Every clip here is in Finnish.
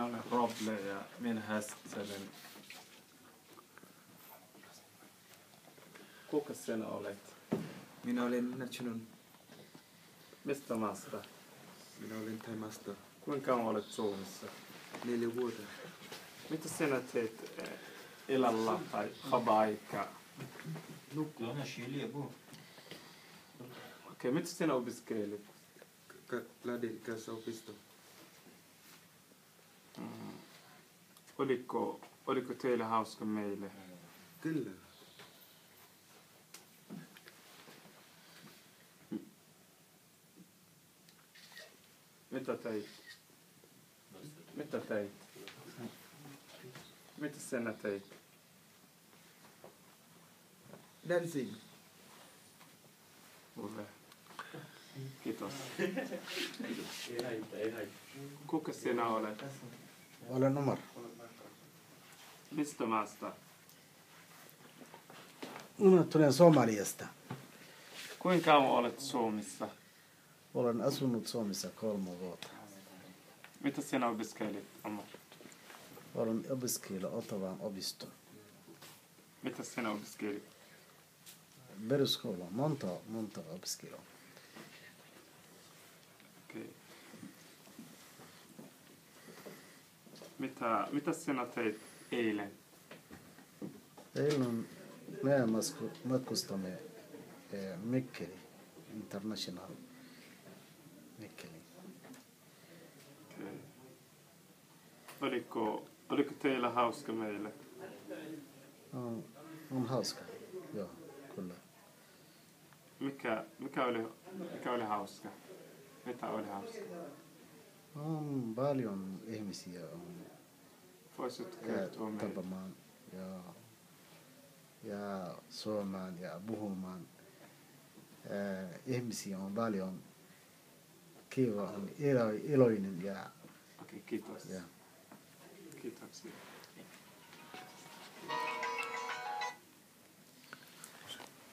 minä olen Roble ja minä hästselen. Kuka sinä olet? Minä olen Natsunon. Mistä maasta? Minä olen Thaimasta. Kuinka kauan olet Suomessa? 4 vuotta. Mitä sinä teet illalla tai vapaa-aikaa? Okei, mitä sinä opiskelit? Lähdin kanssa opistoon. Oliko teille hauska meille? Kyllä. Mitä teit? Mitä teit? Mitä sinä teit? Dancing. Ulle. Kiitos. Kuka sinä olet? Olen Omar. Mistä maasta? Minä tulen Somaliasta. Kuinka kauan olet Suomessa? Olen asunut Suomessa 3 vuotta. Mitä sinä opiskelit, Omar? Olen opiskellut Ottavan opiston. Mitä sinä opiskelit? Peruskoulu, monta opiskelua. Okei. Mitä sinä teit eilen? Eilen me matkustamme Mikkeli, International Mikkeli. Okei. Oliko teillä hauska meille? On hauska, joo, kyllä. Mikä oli hauska? Mitä oli hauska? On paljon ihmisiä Voisit kertoa meille? tapamaan ja suomaan ja puhumaan. Ihmisiä on paljon. Kiva on iloinen ja Okei, kiitos. ja Kiitoksia.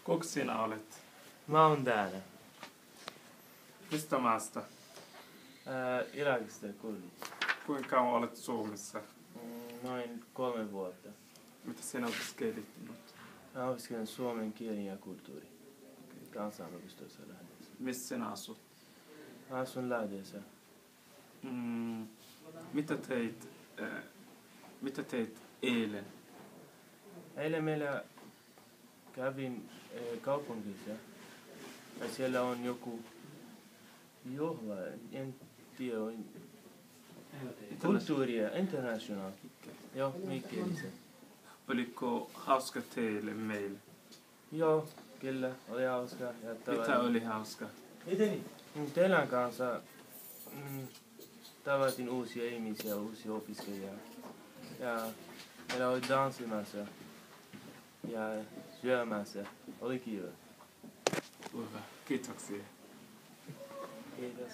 Kuka sinä olet? Mä oon täällä. Mistä maasta? Irakista Kurdista. Kuinka kauan olet Suomessa? Noin 3 vuotta. Mitä sinä opiskelit nyt? Mä opiskelen suomen kielen ja kulttuuri. Kansanopistossa Lähteessä. Missä sinä asut? Mä asun Lähteessä. Mitä teit eilen? Eilen meillä kävin kaupungissa. Ja siellä on joku juhla, en tiedä, kulttuuria, international. Joo, Mikkelissä. Oliko hauska teille meille? Joo, kyllä, oli hauska. Ja Mitä oli hauska? Teidän kanssa tavatin uusia ihmisiä, uusia opiskelijoita. Ja meillä oli tanssimassa ja syömässä. Oli kiva. Hyvä. Kiitoksia. Kiitos.